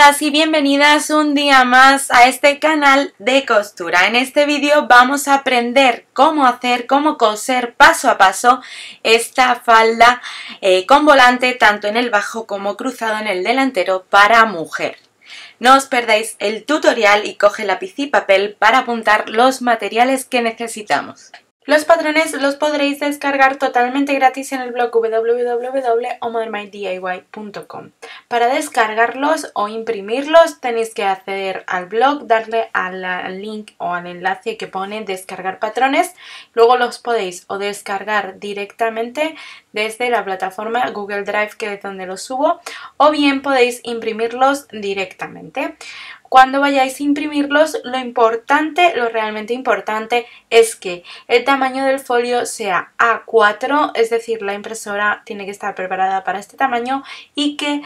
Bienvenidas y bienvenidas un día más a este canal de costura. En este vídeo vamos a aprender cómo coser paso a paso esta falda con volante tanto en el bajo como cruzado en el delantero para mujer. No os perdáis el tutorial y coge lápiz y papel para apuntar los materiales que necesitamos. Los patrones los podréis descargar totalmente gratis en el blog www.omodernmydiy.com. Para descargarlos o imprimirlos tenéis que acceder al blog, darle al link o al enlace que pone descargar patrones. Luego los podéis o descargar directamente desde la plataforma Google Drive, que es donde los subo, o bien podéis imprimirlos directamente. Cuando vayáis a imprimirlos, lo realmente importante es que el tamaño del folio sea A4, es decir, la impresora tiene que estar preparada para este tamaño, y que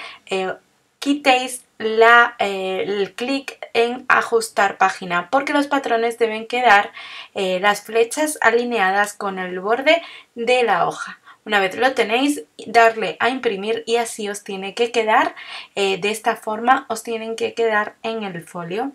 quitéis el clic en ajustar página, porque los patrones deben quedar las flechas alineadas con el borde de la hoja. Una vez lo tenéis, darle a imprimir y así os tiene que quedar, de esta forma os tienen que quedar en el folio.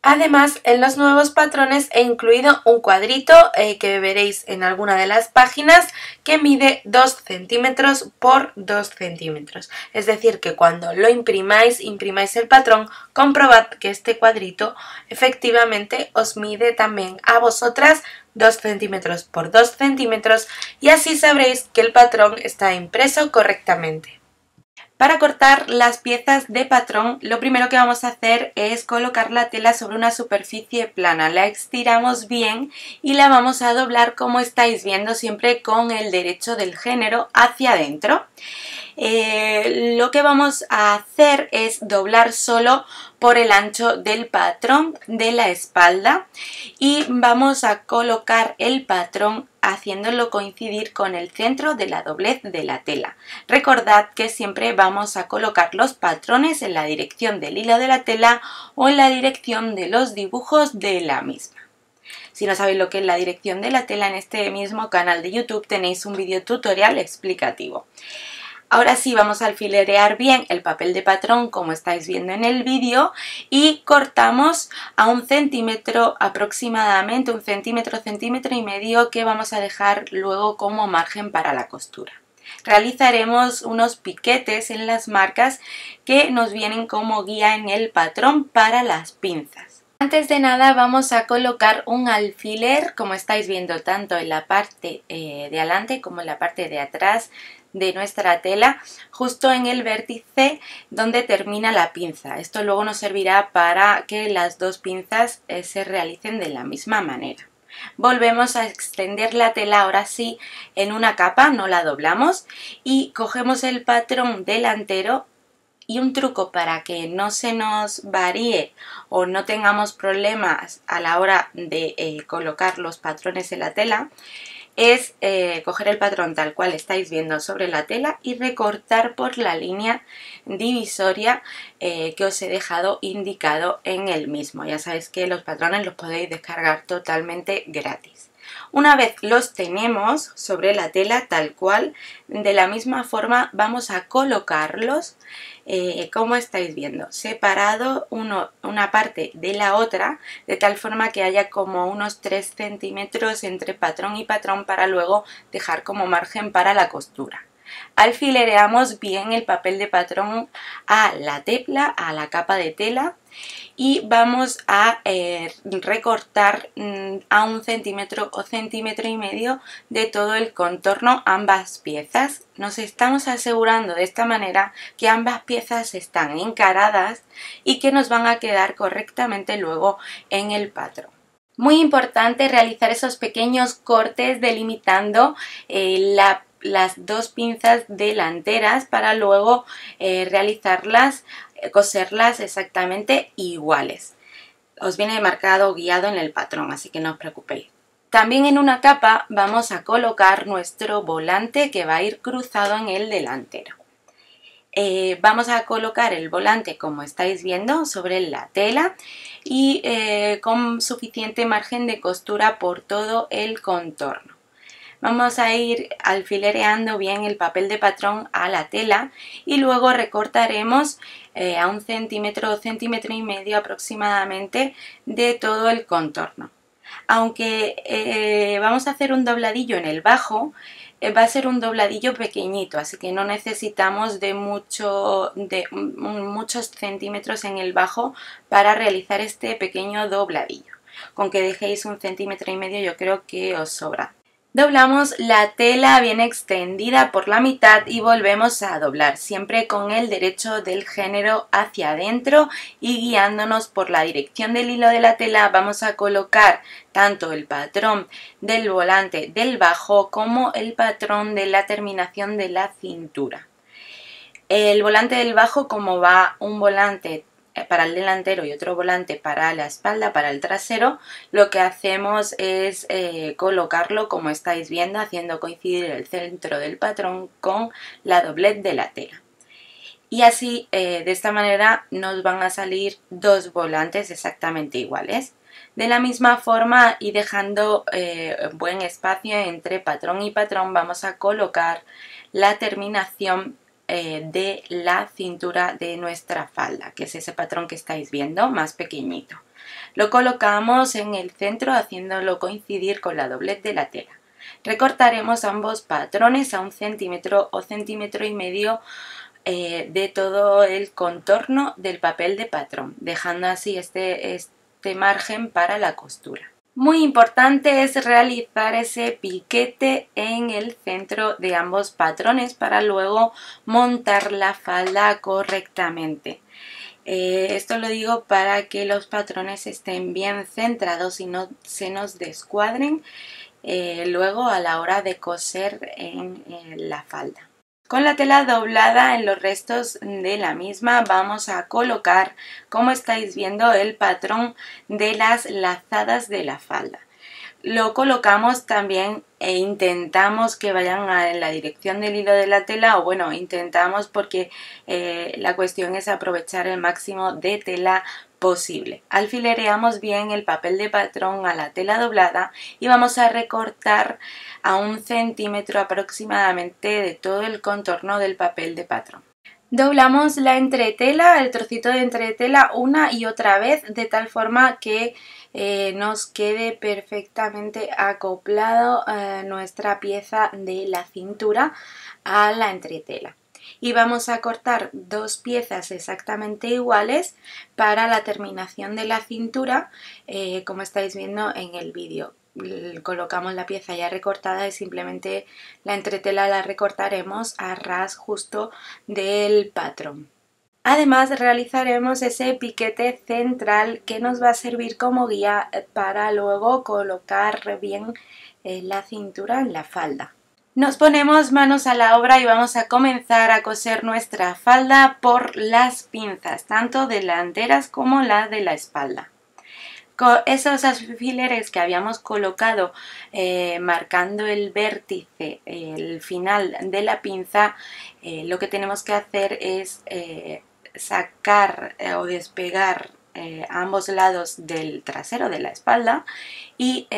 Además, en los nuevos patrones he incluido un cuadrito que veréis en alguna de las páginas, que mide 2 centímetros por 2 centímetros. Es decir, que cuando lo imprimáis el patrón, comprobad que este cuadrito efectivamente os mide también a vosotras 2 centímetros por 2 centímetros, y así sabréis que el patrón está impreso correctamente. Para cortar las piezas de patrón, lo primero que vamos a hacer es colocar la tela sobre una superficie plana. La estiramos bien y la vamos a doblar, como estáis viendo, siempre con el derecho del género hacia adentro. Lo que vamos a hacer es doblar solo por el ancho del patrón de la espalda y vamos a colocar el patrón haciéndolo coincidir con el centro de la doblez de la tela. Recordad que siempre vamos a colocar los patrones en la dirección del hilo de la tela o en la dirección de los dibujos de la misma. Si no sabéis lo que es la dirección de la tela, en este mismo canal de YouTube tenéis un vídeo tutorial explicativo. Ahora sí, vamos a alfilerear bien el papel de patrón, como estáis viendo en el vídeo, y cortamos a 1 centímetro aproximadamente, 1 centímetro, centímetro y medio, que vamos a dejar luego como margen para la costura. Realizaremos unos piquetes en las marcas que nos vienen como guía en el patrón para las pinzas. Antes de nada vamos a colocar un alfiler, como estáis viendo, tanto en la parte de adelante como en la parte de atrás de nuestra tela, justo en el vértice donde termina la pinza. Esto luego nos servirá para que las dos pinzas se realicen de la misma manera. Volvemos a extender la tela ahora sí en una capa, no la doblamos, y cogemos el patrón delantero. Y un truco para que no se nos varíe o no tengamos problemas a la hora de colocar los patrones en la tela es coger el patrón tal cual estáis viendo sobre la tela y recortar por la línea divisoria que os he dejado indicado en el mismo. Ya sabéis que los patrones los podéis descargar totalmente gratis. Una vez los tenemos sobre la tela tal cual, de la misma forma vamos a colocarlos como estáis viendo, separado una parte de la otra, de tal forma que haya como unos 3 centímetros entre patrón y patrón, para luego dejar como margen para la costura. Alfilereamos bien el papel de patrón a la tela, a la capa de tela, y vamos a recortar a 1 centímetro o centímetro y medio de todo el contorno ambas piezas. Nos estamos asegurando de esta manera que ambas piezas están encaradas y que nos van a quedar correctamente luego en el patrón. Muy importante realizar esos pequeños cortes delimitando las dos pinzas delanteras para luego coserlas exactamente iguales. Os viene marcado, guiado en el patrón, así que no os preocupéis. También en una capa vamos a colocar nuestro volante, que va a ir cruzado en el delantero. Vamos a colocar el volante, como estáis viendo, sobre la tela y con suficiente margen de costura por todo el contorno. Vamos a ir alfilereando bien el papel de patrón a la tela y luego recortaremos a 1 centímetro o centímetro y medio aproximadamente de todo el contorno. Aunque vamos a hacer un dobladillo en el bajo, va a ser un dobladillo pequeñito, así que no necesitamos de muchos centímetros en el bajo para realizar este pequeño dobladillo. Con que dejéis 1 centímetro y medio yo creo que os sobra. Doblamos la tela bien extendida por la mitad y volvemos a doblar, siempre con el derecho del género hacia adentro y guiándonos por la dirección del hilo de la tela vamos a colocar tanto el patrón del volante del bajo como el patrón de la terminación de la cintura. El volante del bajo, como va un volante para el delantero y otro volante para la espalda, para el trasero, lo que hacemos es colocarlo como estáis viendo, haciendo coincidir el centro del patrón con la doblez de la tela. Y así, de esta manera, nos van a salir dos volantes exactamente iguales. De la misma forma y dejando buen espacio entre patrón y patrón, vamos a colocar la terminación de la cintura de nuestra falda, que es ese patrón que estáis viendo más pequeñito. Lo colocamos en el centro haciéndolo coincidir con la doblez de la tela. Recortaremos ambos patrones a 1 centímetro o centímetro y medio de todo el contorno del papel de patrón, dejando así este margen para la costura. Muy importante es realizar ese piquete en el centro de ambos patrones para luego montar la falda correctamente. Esto lo digo para que los patrones estén bien centrados y no se nos descuadren luego a la hora de coser en la falda. Con la tela doblada en los restos de la misma vamos a colocar, como estáis viendo, el patrón de las lazadas de la falda. Lo colocamos también e intentamos que vayan en la dirección del hilo de la tela, o bueno, intentamos porque la cuestión es aprovechar el máximo de tela posible. Alfilereamos bien el papel de patrón a la tela doblada y vamos a recortar a 1 centímetro aproximadamente de todo el contorno del papel de patrón. Doblamos la entretela, el trocito de entretela una y otra vez de tal forma que nos quede perfectamente acoplado nuestra pieza de la cintura a la entretela. Y vamos a cortar dos piezas exactamente iguales para la terminación de la cintura, como estáis viendo en el vídeo. Colocamos la pieza ya recortada y simplemente la entretela la recortaremos a ras justo del patrón. Además realizaremos ese piquete central que nos va a servir como guía para luego colocar bien la cintura en la falda. Nos ponemos manos a la obra y vamos a comenzar a coser nuestra falda por las pinzas, tanto delanteras como la de la espalda. Con esos alfileres que habíamos colocado marcando el vértice, el final de la pinza, lo que tenemos que hacer es sacar o despegar a ambos lados del trasero de la espalda y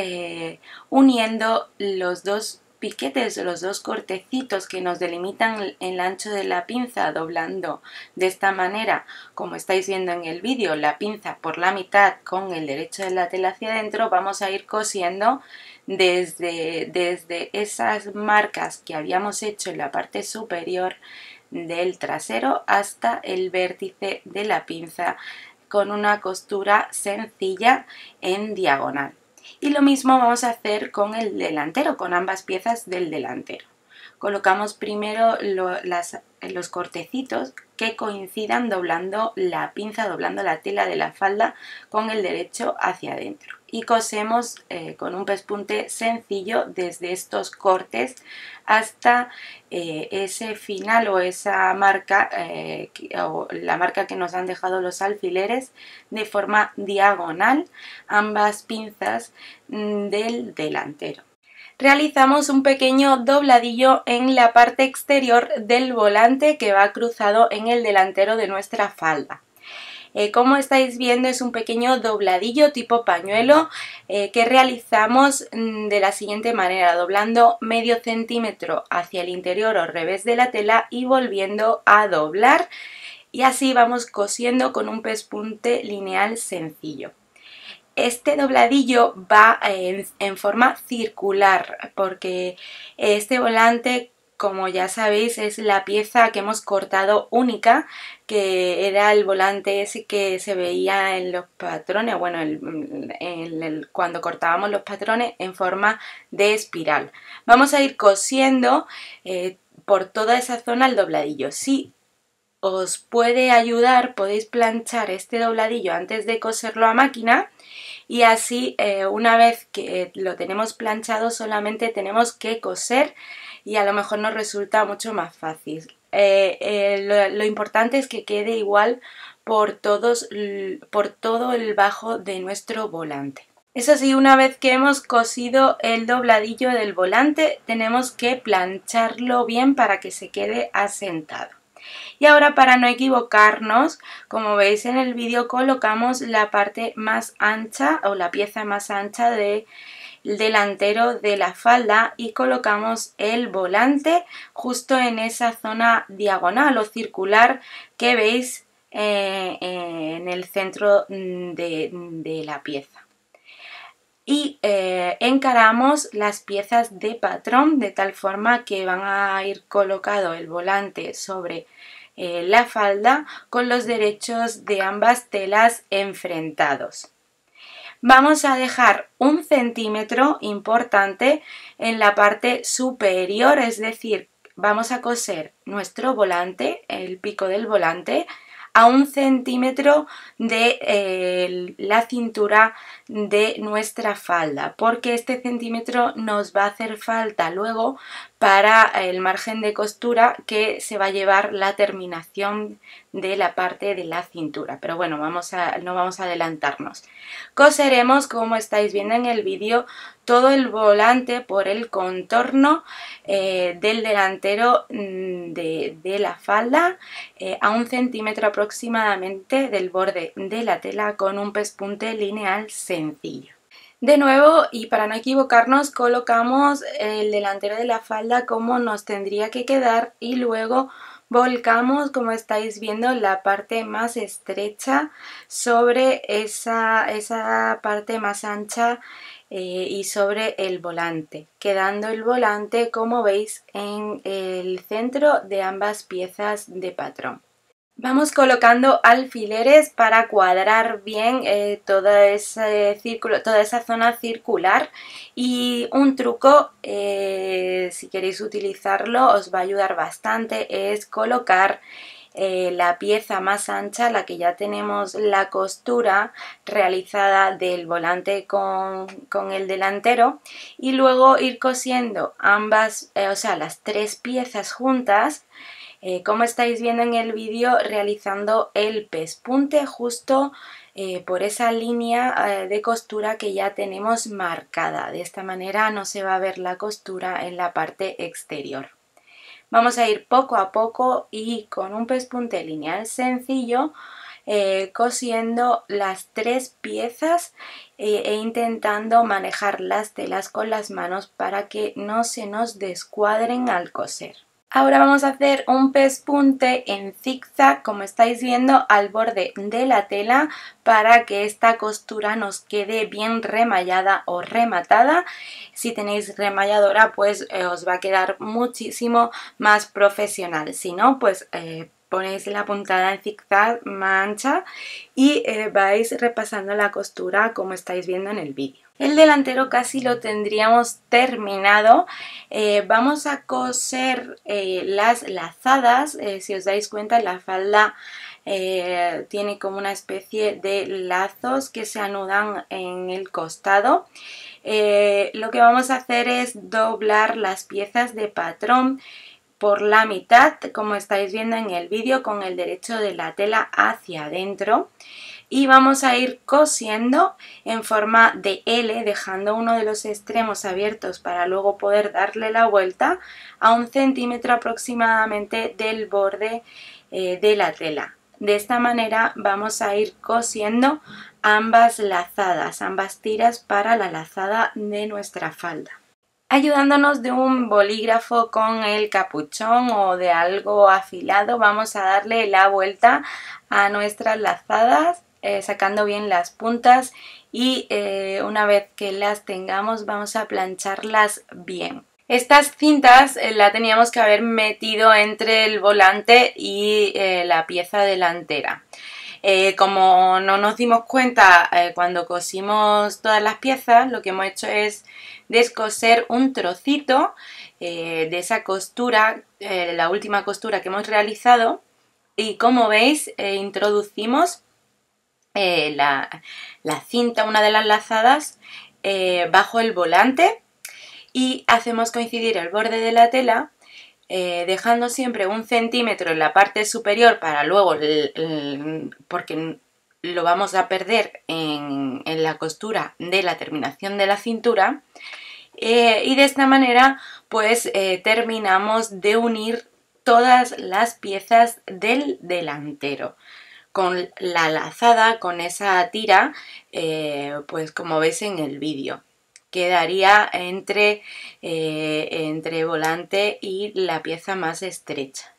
uniendo los dos piquetes, los dos cortecitos que nos delimitan el ancho de la pinza, doblando de esta manera, como estáis viendo en el vídeo, la pinza por la mitad con el derecho de la tela hacia adentro, vamos a ir cosiendo desde esas marcas que habíamos hecho en la parte superior del trasero hasta el vértice de la pinza con una costura sencilla en diagonal. Y lo mismo vamos a hacer con el delantero, con ambas piezas del delantero. Colocamos primero los cortecitos que coincidan doblando la pinza, doblando la tela de la falda con el derecho hacia adentro. Y cosemos con un pespunte sencillo desde estos cortes hasta ese final o esa marca, o la marca que nos han dejado los alfileres de forma diagonal, ambas pinzas del delantero. Realizamos un pequeño dobladillo en la parte exterior del volante que va cruzado en el delantero de nuestra falda. Como estáis viendo, es un pequeño dobladillo tipo pañuelo que realizamos de la siguiente manera, doblando medio centímetro hacia el interior o revés de la tela y volviendo a doblar y así vamos cosiendo con un pespunte lineal sencillo. Este dobladillo va en forma circular porque este volante, como ya sabéis, es la pieza que hemos cortado única, que era el volante ese que se veía en los patrones, bueno, cuando cortábamos los patrones en forma de espiral. Vamos a ir cosiendo por toda esa zona el dobladillo. Si os puede ayudar, podéis planchar este dobladillo antes de coserlo a máquina. Y así una vez que lo tenemos planchado solamente tenemos que coser y a lo mejor nos resulta mucho más fácil. Lo importante es que quede igual por todo el bajo de nuestro volante. Eso sí, una vez que hemos cosido el dobladillo del volante tenemos que plancharlo bien para que se quede asentado. Y ahora, para no equivocarnos, como veis en el vídeo, colocamos la parte más ancha o la pieza más ancha del delantero de la falda y colocamos el volante justo en esa zona diagonal o circular que veis en el centro de la pieza. Y encaramos las piezas de patrón de tal forma que van a ir colocado el volante sobre la falda con los derechos de ambas telas enfrentados. Vamos a dejar 1 centímetro importante en la parte superior, es decir, vamos a coser nuestro volante, el pico del volante, a 1 centímetro de la cintura de nuestra falda, porque este centímetro nos va a hacer falta luego para el margen de costura que se va a llevar la terminación de la parte de la cintura. Pero bueno, no vamos a adelantarnos. Coseremos, como estáis viendo en el vídeo, todo el volante por el contorno del delantero de la falda a 1 centímetro aproximadamente del borde de la tela con un pespunte lineal sencillo. De nuevo, y para no equivocarnos, colocamos el delantero de la falda como nos tendría que quedar y luego volcamos, como estáis viendo, la parte más estrecha sobre esa parte más ancha y sobre el volante, quedando el volante, como veis, en el centro de ambas piezas de patrón. Vamos colocando alfileres para cuadrar bien todo ese círculo, toda esa zona circular, y un truco, si queréis utilizarlo, os va a ayudar bastante, es colocar la pieza más ancha, la que ya tenemos la costura realizada del volante con el delantero, y luego ir cosiendo ambas, las 3 piezas juntas, como estáis viendo en el vídeo, realizando el pespunte justo por esa línea de costura que ya tenemos marcada. De esta manera no se va a ver la costura en la parte exterior. Vamos a ir poco a poco y con un pespunte lineal sencillo cosiendo las 3 piezas e intentando manejar las telas con las manos para que no se nos descuadren al coser. Ahora vamos a hacer un pespunte en zigzag, como estáis viendo, al borde de la tela para que esta costura nos quede bien remallada o rematada. Si tenéis remalladora, pues os va a quedar muchísimo más profesional. Si no, pues ponéis la puntada en zigzag más ancha y vais repasando la costura como estáis viendo en el vídeo. El delantero casi lo tendríamos terminado. Vamos a coser las lazadas. Si os dais cuenta, la falda tiene como una especie de lazos que se anudan en el costado. Lo que vamos a hacer es doblar las piezas de patrón por la mitad, como estáis viendo en el vídeo, con el derecho de la tela hacia adentro, y vamos a ir cosiendo en forma de L, dejando uno de los extremos abiertos para luego poder darle la vuelta a 1 centímetro aproximadamente del borde de la tela. De esta manera vamos a ir cosiendo ambas lazadas, ambas tiras para la lazada de nuestra falda. Ayudándonos de un bolígrafo con el capuchón o de algo afilado, vamos a darle la vuelta a nuestras lazadas, sacando bien las puntas y una vez que las tengamos vamos a plancharlas bien. Estas cintas la teníamos que haber metido entre el volante y la pieza delantera. Como no nos dimos cuenta cuando cosimos todas las piezas, lo que hemos hecho es descoser un trocito de esa costura, la última costura que hemos realizado, y como veis introducimos la cinta, una de las lazadas, bajo el volante y hacemos coincidir el borde de la tela, dejando siempre 1 centímetro en la parte superior para luego, porque lo vamos a perder en la costura de la terminación de la cintura, y de esta manera pues terminamos de unir todas las piezas del delantero con la lazada, con esa tira, pues como veis en el vídeo. Quedaría entre volante y la pieza más estrecha.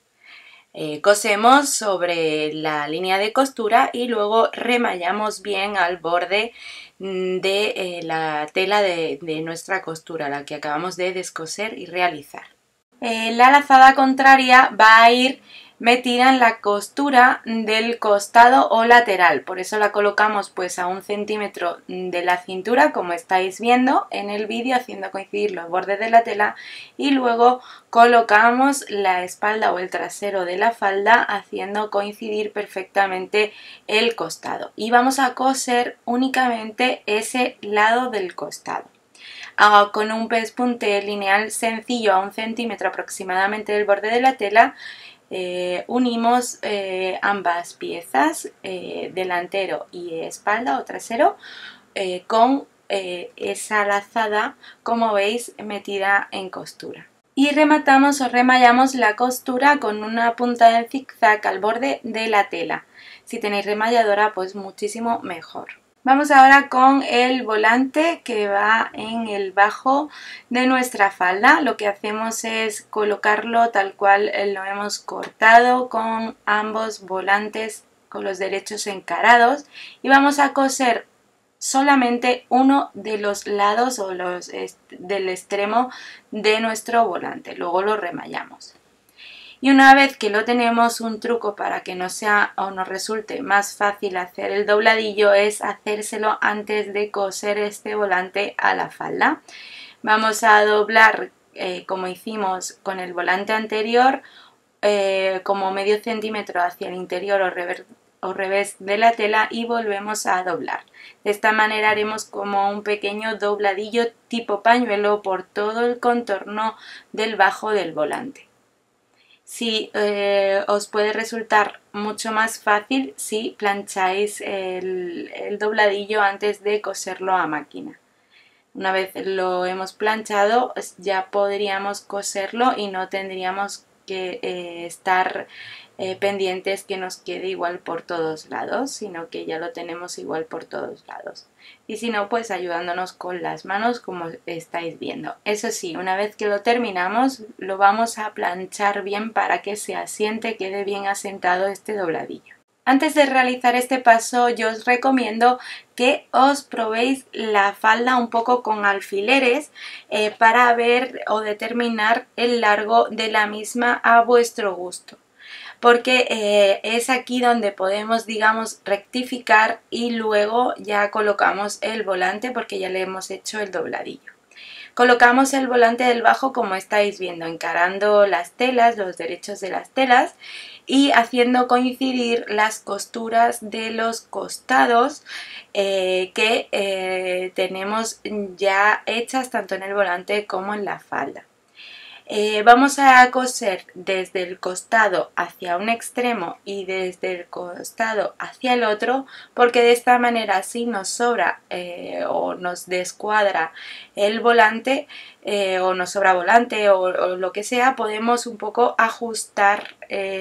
Cosemos sobre la línea de costura y luego remallamos bien al borde de la tela de nuestra costura, la que acabamos de descoser y realizar. La lazada contraria va a ir metida en la costura del costado o lateral, por eso la colocamos pues a 1 centímetro de la cintura, como estáis viendo en el vídeo, haciendo coincidir los bordes de la tela, y luego colocamos la espalda o el trasero de la falda haciendo coincidir perfectamente el costado, y vamos a coser únicamente ese lado del costado. Con un pespunte lineal sencillo a 1 centímetro aproximadamente del borde de la tela, unimos ambas piezas, delantero y espalda o trasero, con esa lazada, como veis, metida en costura. Y rematamos o remallamos la costura con una punta de zigzag al borde de la tela. Si tenéis remalladora, pues muchísimo mejor. Vamos ahora con el volante que va en el bajo de nuestra falda. Lo que hacemos es colocarlo tal cual lo hemos cortado, con ambos volantes con los derechos encarados, y vamos a coser solamente uno de los lados o del extremo de nuestro volante. Luego lo remallamos. Y una vez que lo tenemos, un truco para que nos resulte más fácil hacer el dobladillo es hacérselo antes de coser este volante a la falda. Vamos a doblar como hicimos con el volante anterior, como medio centímetro hacia el interior o revés de la tela, y volvemos a doblar. De esta manera haremos como un pequeño dobladillo tipo pañuelo por todo el contorno del bajo del volante. Sí, os puede resultar mucho más fácil si plancháis el dobladillo antes de coserlo a máquina. Una vez lo hemos planchado, ya podríamos coserlo y no tendríamos que estar pendientes que nos quede igual por todos lados, sino que ya lo tenemos igual por todos lados. Y si no, pues ayudándonos con las manos, como estáis viendo. Eso sí, una vez que lo terminamos, lo vamos a planchar bien para que se asiente, quede bien asentado este dobladillo. Antes de realizar este paso, yo os recomiendo que os probéis la falda un poco con alfileres para ver o determinar el largo de la misma a vuestro gusto, porque es aquí donde podemos, digamos, rectificar y luego ya colocamos el volante, porque ya le hemos hecho el dobladillo. Colocamos el volante del bajo como estáis viendo, encarando las telas, los derechos de las telas, y haciendo coincidir las costuras de los costados que tenemos ya hechas tanto en el volante como en la falda. Vamos a coser desde el costado hacia un extremo y desde el costado hacia el otro, porque de esta manera, si nos sobra o nos descuadra el volante o nos sobra volante o lo que sea, podemos un poco ajustar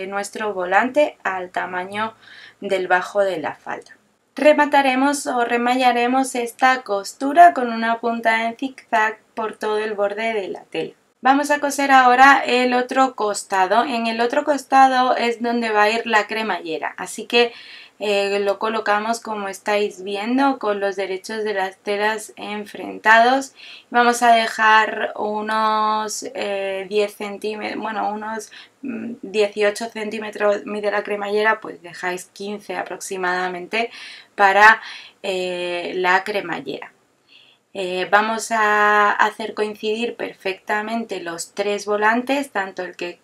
nuestro volante al tamaño del bajo de la falda. Remataremos o remallaremos esta costura con una punta en zigzag por todo el borde de la tela. Vamos a coser ahora el otro costado. En el otro costado es donde va a ir la cremallera, así que lo colocamos como estáis viendo, con los derechos de las telas enfrentados. Vamos a dejar unos 10 centímetros, bueno, unos 18 centímetros mide la cremallera, pues dejáis 15 aproximadamente para la cremallera. Vamos a hacer coincidir perfectamente los tres volantes, tanto el que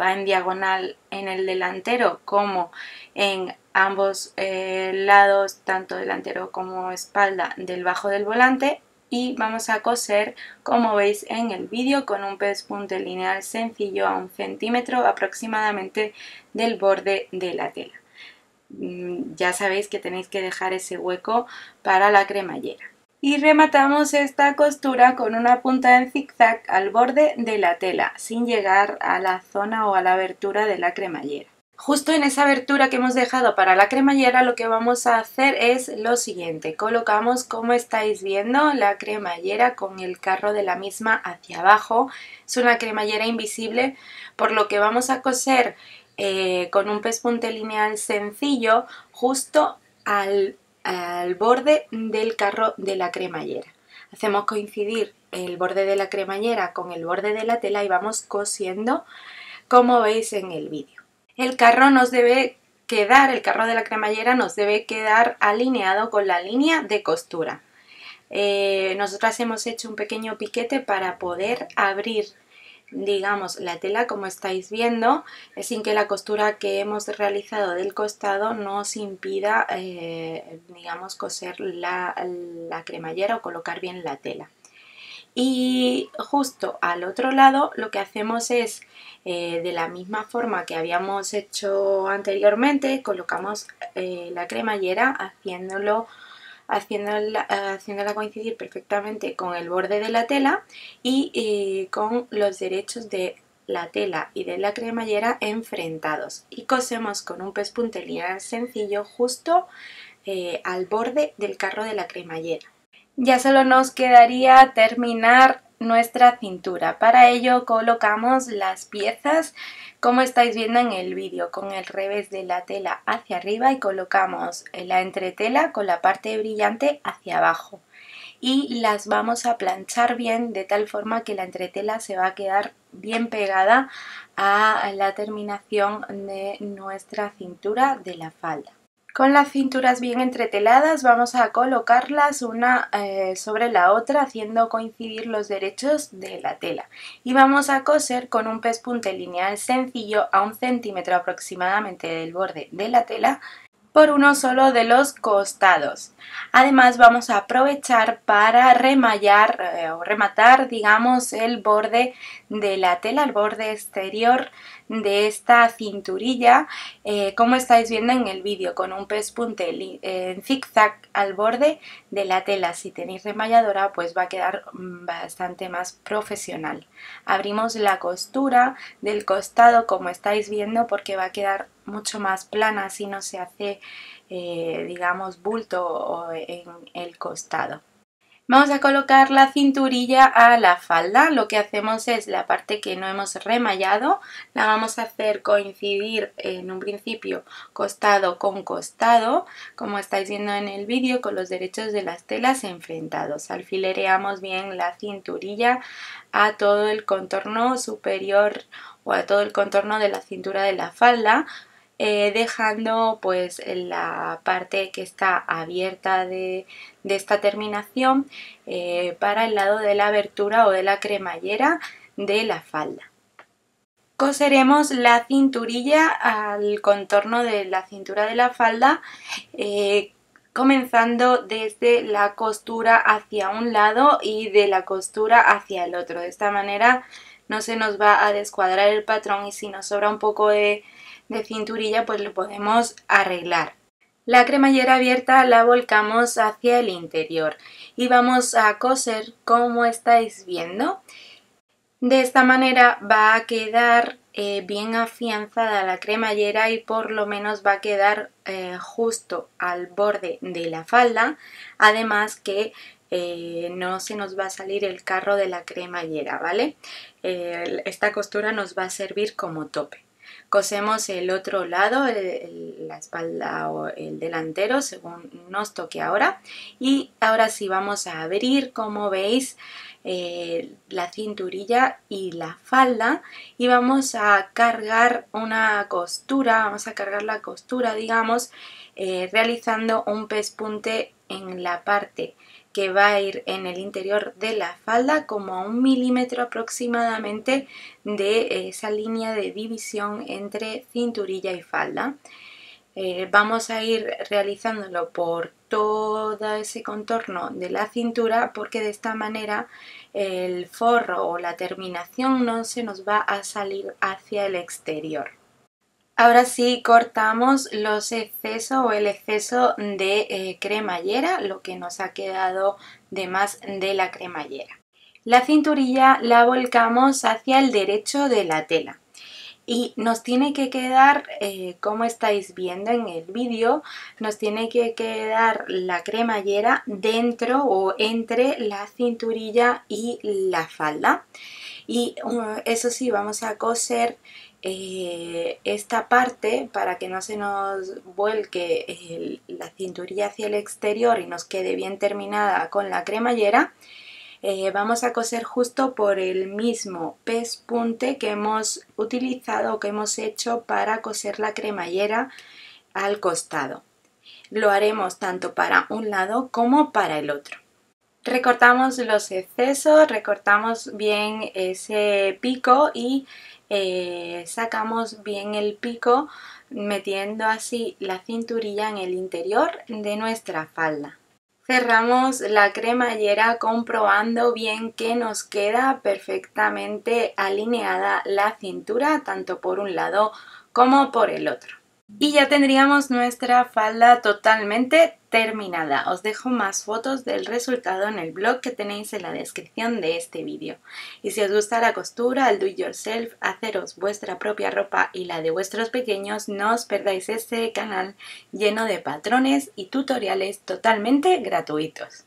va en diagonal en el delantero como en ambos lados, tanto delantero como espalda del bajo del volante, y vamos a coser, como veis en el vídeo, con un pespunte lineal sencillo a 1 centímetro aproximadamente del borde de la tela. Ya sabéis que tenéis que dejar ese hueco para la cremallera. Y rematamos esta costura con una punta en zigzag al borde de la tela, sin llegar a la zona o a la abertura de la cremallera. Justo en esa abertura que hemos dejado para la cremallera, lo que vamos a hacer es lo siguiente: colocamos, como estáis viendo, la cremallera con el carro de la misma hacia abajo. Es una cremallera invisible, por lo que vamos a coser con un pespunte lineal sencillo justo al borde del carro de la cremallera. Hacemos coincidir el borde de la cremallera con el borde de la tela y vamos cosiendo, como veis en el vídeo. El carro el carro de la cremallera nos debe quedar alineado con la línea de costura. Nosotras hemos hecho un pequeño piquete para poder abrir, digamos, la tela, como estáis viendo, sin que la costura que hemos realizado del costado nos impida, digamos, coser la cremallera o colocar bien la tela. Y justo al otro lado lo que hacemos es, de la misma forma que habíamos hecho anteriormente, colocamos la cremallera haciéndola coincidir perfectamente con el borde de la tela y con los derechos de la tela y de la cremallera enfrentados, y cosemos con un pespunte lineal sencillo justo al borde del carro de la cremallera. Ya solo nos quedaría terminar nuestra cintura. Para ello colocamos las piezas, como estáis viendo en el vídeo, con el revés de la tela hacia arriba, y colocamos la entretela con la parte brillante hacia abajo. Y las vamos a planchar bien, de tal forma que la entretela se va a quedar bien pegada a la terminación de nuestra cintura de la falda. Con las cinturas bien entreteladas vamos a colocarlas una sobre la otra, haciendo coincidir los derechos de la tela, y vamos a coser con un pespunte lineal sencillo a 1 centímetro aproximadamente del borde de la tela por uno solo de los costados. Además vamos a aprovechar para remallar o rematar, digamos, el borde de la tela, el borde exterior de esta cinturilla, como estáis viendo en el vídeo, con un pespunte en zigzag al borde de la tela. Si tenéis remalladora, pues va a quedar bastante más profesional. Abrimos la costura del costado, como estáis viendo, porque va a quedar mucho más plana, así no se hace digamos, bulto en el costado. Vamos a colocar la cinturilla a la falda. Lo que hacemos es la parte que no hemos remallado, la vamos a hacer coincidir en un principio costado con costado, como estáis viendo en el vídeo, con los derechos de las telas enfrentados. Alfilereamos bien la cinturilla a todo el contorno superior o a todo el contorno de la cintura de la falda, dejando pues la parte que está abierta de esta terminación para el lado de la abertura o de la cremallera de la falda. Coseremos la cinturilla al contorno de la cintura de la falda, comenzando desde la costura hacia un lado y de la costura hacia el otro. De esta manera no se nos va a descuadrar el patrón, y si nos sobra un poco de cinturilla, pues lo podemos arreglar. La cremallera abierta la volcamos hacia el interior y vamos a coser como estáis viendo. De esta manera va a quedar bien afianzada la cremallera y por lo menos va a quedar justo al borde de la falda, además que no se nos va a salir el carro de la cremallera, ¿vale? Esta costura nos va a servir como tope. Cosemos el otro lado, la espalda o el delantero según nos toque ahora, y ahora sí vamos a abrir, como veis, la cinturilla y la falda, y vamos a cargar una costura, vamos a cargar la costura, digamos, realizando un pespunte en la parte que va a ir en el interior de la falda, como a 1 milímetro aproximadamente de esa línea de división entre cinturilla y falda. Vamos a ir realizándolo por todo ese contorno de la cintura, porque de esta manera el forro o la terminación no se nos va a salir hacia el exterior. Ahora sí cortamos los excesos o el exceso de cremallera, lo que nos ha quedado de más de la cremallera. La cinturilla la volcamos hacia el derecho de la tela. Y nos tiene que quedar, como estáis viendo en el vídeo, nos tiene que quedar la cremallera dentro o entre la cinturilla y la falda. Y eso sí, vamos a coser esta parte para que no se nos vuelque la cinturilla hacia el exterior y nos quede bien terminada con la cremallera. Vamos a coser justo por el mismo pespunte que hemos utilizado o que hemos hecho para coser la cremallera al costado. Lo haremos tanto para un lado como para el otro. Recortamos los excesos, recortamos bien ese pico y sacamos bien el pico, metiendo así la cinturilla en el interior de nuestra falda. Cerramos la cremallera comprobando bien que nos queda perfectamente alineada la cintura, tanto por un lado como por el otro. Y ya tendríamos nuestra falda totalmente terminada. Os dejo más fotos del resultado en el blog que tenéis en la descripción de este vídeo. Y si os gusta la costura, el do it yourself, haceros vuestra propia ropa y la de vuestros pequeños, no os perdáis este canal lleno de patrones y tutoriales totalmente gratuitos.